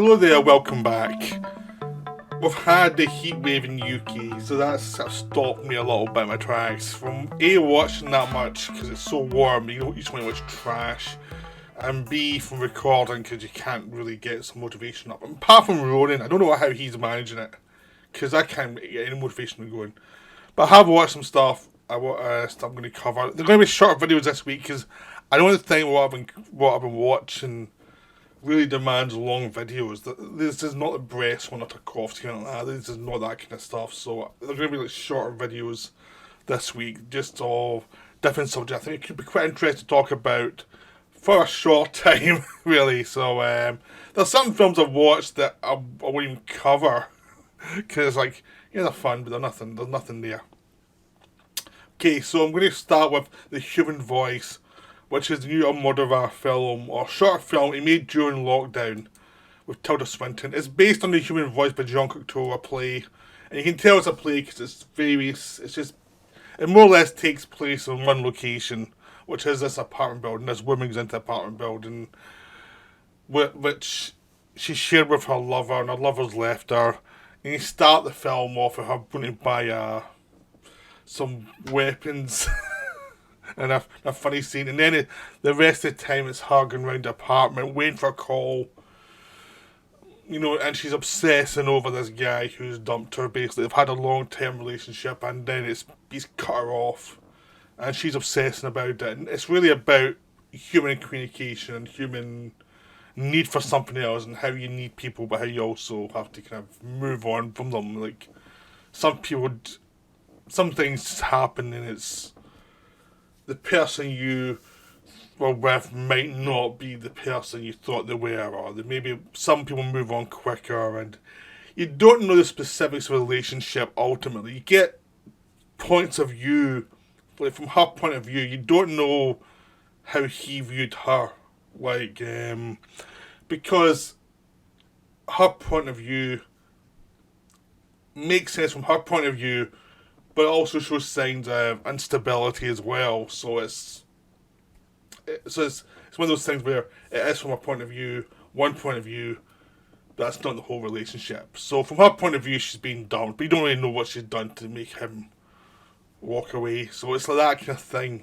Hello there, welcome back. We've had the heat wave in the UK, so that's stopped me a little bit in my tracks. From A, watching that much because it's so warm, you don't usually watch trash, and B, from recording because you can't really get some motivation up. Apart from Ronan, I don't know how he's managing it, because I can't get any motivation going. But I have watched some stuff I'm going to cover. They're going to be short videos this week because I don't think what I've been watching really demands long videos. This is not a breast one or a cough kind of like that. This is not that kind of stuff. So they're going to be like shorter videos this week, just of different subjects. I think it could be quite interesting to talk about for a short time, really. So there's some films I've watched that I won't even cover because they're fun, but there's nothing there. Okay, so I'm going to start with The Human Voice, which is the new Almodovar film, or short film he made during lockdown with Tilda Swinton. It's based on The Human Voice by Jean Cocteau, a play. And you can tell it's a play because it more or less takes place in one location, which is this apartment building. This woman goes into the apartment building, which she shared with her lover, and her lover's left her. And you start the film off with her going to buy some weapons. And a funny scene, and then the rest of the time it's her going around the apartment waiting for a call, and she's obsessing over this guy who's dumped her. Basically, they've had a long-term relationship, and then he's cut her off, and she's obsessing about it. And it's really about human communication and human need for something else, and how you need people, but how you also have to kind of move on from them. Like some things happen, and it's the person you were with might not be the person you thought they were, or maybe some people move on quicker, and you don't know the specifics of a relationship ultimately. You get points of view, like from her point of view, you don't know how he viewed her, because her point of view makes sense from her point of view, but it also shows signs of instability as well. So it's one of those things where it is from one point of view, but that's not the whole relationship. So from her point of view, she's been dumped, but you don't really know what she's done to make him walk away. So it's like that kind of thing.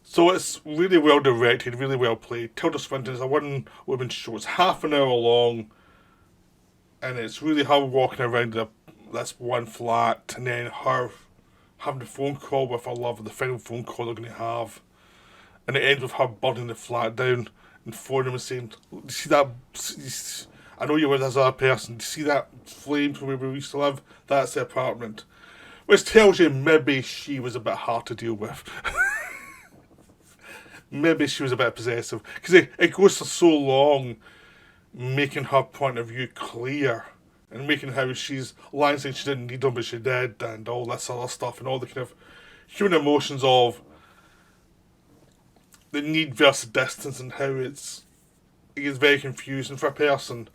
So it's really well directed, really well played. Tilda Swinton is a one-woman show. It's half an hour long, and it's really her walking around this one flat, and then her having a phone call with her lover, the final phone call they're going to have, and it ends with her burning the flat down and phoning him and saying, "Do you see that? I know you're with this other person. Do you see that flame from where we used to live? That's the apartment." Which tells you maybe she was a bit hard to deal with. Maybe she was a bit possessive, because it goes for so long making her point of view clear, and making how she's lying saying she didn't need him but she did, and all this other stuff, and all the kind of human emotions of the need versus distance, and how it gets very confusing for a person.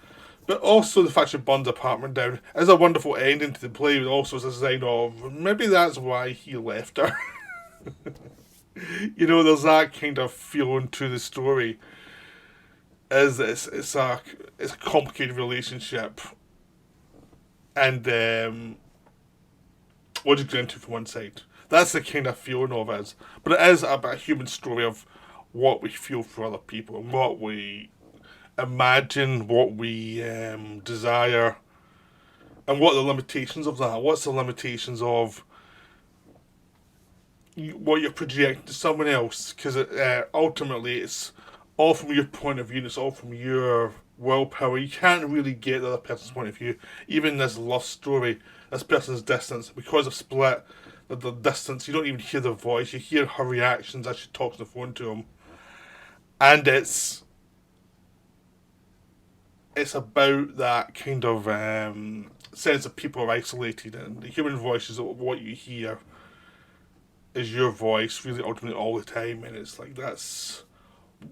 But also the fact she burns the apartment down is a wonderful ending to the play, but also as a sign of maybe that's why he left her. There's that kind of feeling to the story. It's a complicated relationship, and what you get into from one side. That's the kind of feeling of it. But it is about a human story of what we feel for other people, and what we imagine, what we desire, and what are the limitations of that. What's the limitations of what you're projecting to someone else? Because ultimately it's all from your point of view, and it's all from your willpower. You can't really get the other person's point of view. Even this love story, this person's distance, because of Split, the distance, you don't even hear the voice, you hear her reactions as she talks on the phone to him. And it's about that kind of sense that people are isolated, and the human voice is what you hear is your voice really ultimately all the time, and it's like that's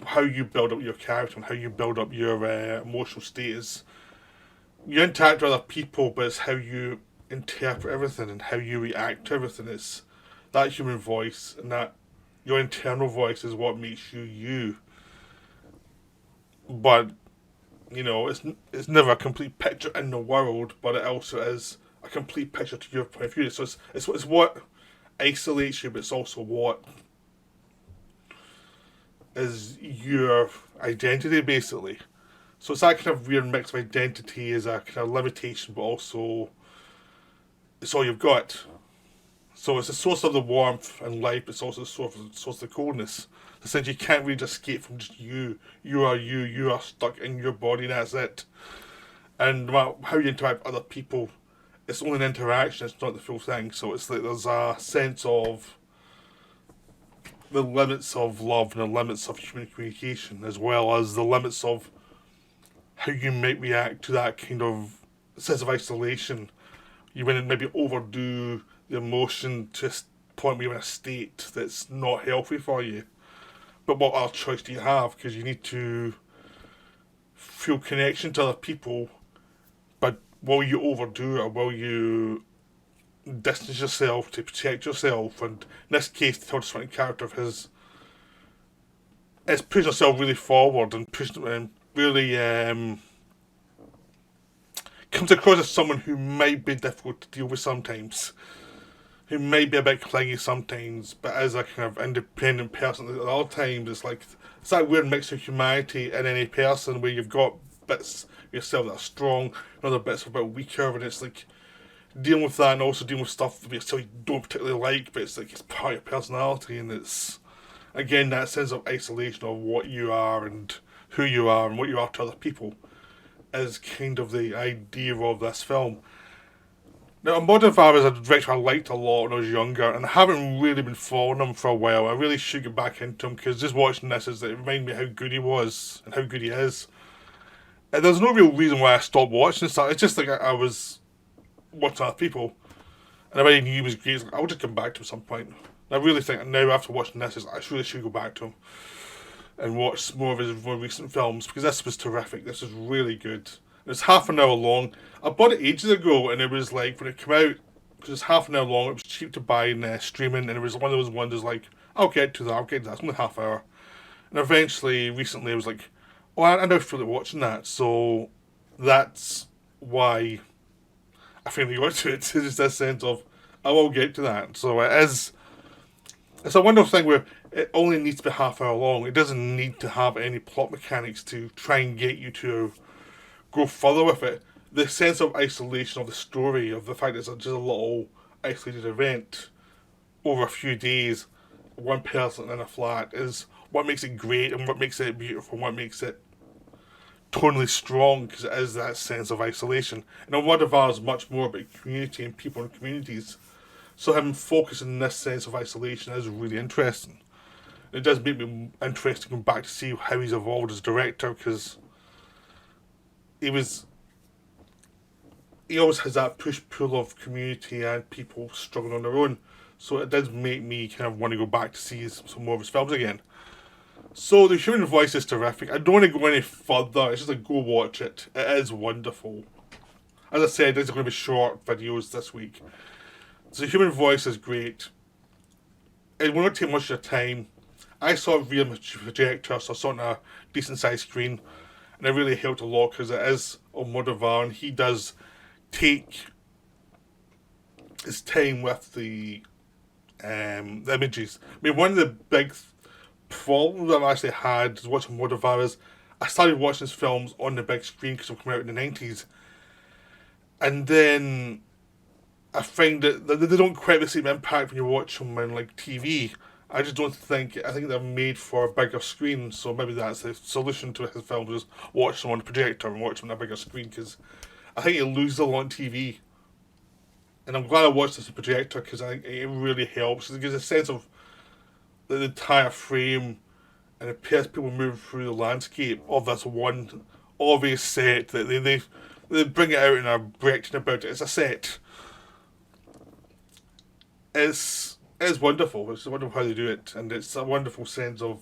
how you build up your character and how you build up your emotional status. You interact with other people, but it's how you interpret everything and how you react to everything. It's that human voice, and that your internal voice is what makes you you. But You know, it's never a complete picture in the world, but it also is a complete picture to your point of view. So it's what isolates you, but it's also what is your identity, basically. So it's that kind of weird mix of identity as a kind of limitation, but also it's all you've got. So it's the source of the warmth and life, but it's also the source of the coldness. Since you can't really just escape from just you. You are you. You are stuck in your body. That's it. And no matter how you interact with other people, it's only an interaction. It's not the full thing. So it's like there's a sense of the limits of love and the limits of human communication, as well as the limits of how you might react to that kind of sense of isolation. You might maybe overdo the emotion to a point where you're in a state that's not healthy for you. But what other choice do you have? Because you need to feel connection to other people, but will you overdo it, or will you distance yourself to protect yourself? And in this case, the Tilda Swinton character of his is pushing herself really forward and pushing and really comes across as someone who might be difficult to deal with sometimes, who might be a bit clingy sometimes, but as a kind of independent person at all times, it's that weird mix of humanity in any person where you've got bits of yourself that are strong and other bits are a bit weaker, and it's like dealing with that and also dealing with stuff that you don't particularly like, but it's like it's part of your personality, and it's again that sense of isolation of what you are and who you are and what you are to other people is kind of the idea of this film. Now, Almodovar is a director I liked a lot when I was younger, and I haven't really been following him for a while. I really should get back into him, because just watching this it reminded me how good he was and how good he is. And there's no real reason why I stopped watching this. It's just like I was watching other people, and I already knew he was great. I'll just come back to him at some point. And I really think now, after watching this, I really should go back to him and watch more of his more recent films, because this was terrific. This is really good. It's half an hour long. I bought it ages ago, and it was like, when it came out, because it's half an hour long, it was cheap to buy in streaming, and it was one of those ones that's like, I'll get to that, it's only half hour. And eventually, recently, I was like, oh, I now feel like watching that, so that's why I finally got to it. It's just this sense of, I will get to that. So it's a wonderful thing where it only needs to be half hour long. It doesn't need to have any plot mechanics to try and get you to go further with it. The sense of isolation of the story, of the fact that it's just a little isolated event over a few days, one person in a flat, is what makes it great and what makes it beautiful and what makes it tonally strong, because it is that sense of isolation. And Almodovar is much more about community and people and communities. So having focus on this sense of isolation is really interesting. It does make me interested going back to see how he's evolved as a director, because he always has that push-pull of community and people struggling on their own. So it does make me kind of want to go back to see some more of his films again. So the human voice is terrific. I don't want to go any further. It's just like, go watch it. It is wonderful. As I said, these are going to be short videos this week. So the human voice is great. It will not take much of your time. I saw it via my projector, so I saw it on a decent sized screen. And it really helped a lot, because it is Almodovar, and he does take his time with the images. I mean, one of the big problems I've actually had watching Almodovar is I started watching his films on the big screen because they came out in the 90s. And then I find that they don't quite have the same impact when you watch them on like TV. I just don't think, I think they're made for a bigger screen, so maybe that's the solution to his films, is watch them on the projector and watch them on a bigger screen, because I think you lose a lot on TV. And I'm glad I watched this on the projector, because I think it really helps. It gives a sense of the entire frame, and it appears people moving through the landscape of this one obvious set that they bring it out and are bragging about it. It's a set. It's wonderful. It's wonderful how they do it, and it's a wonderful sense of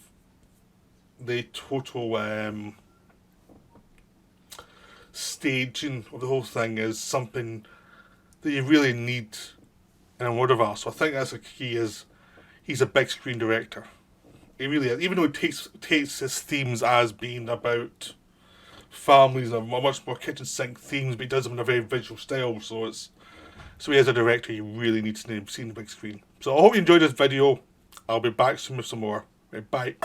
the total staging of the whole thing is something that you really need in a Almodovar. So I think that's the key, is he's a big screen director. He really is. Even though he takes his themes as being about families and much more kitchen sink themes, but he does them in a very visual style. So he as a director, you really need to see the big screen. So I hope you enjoyed this video. I'll be back soon with some more. Right, bye.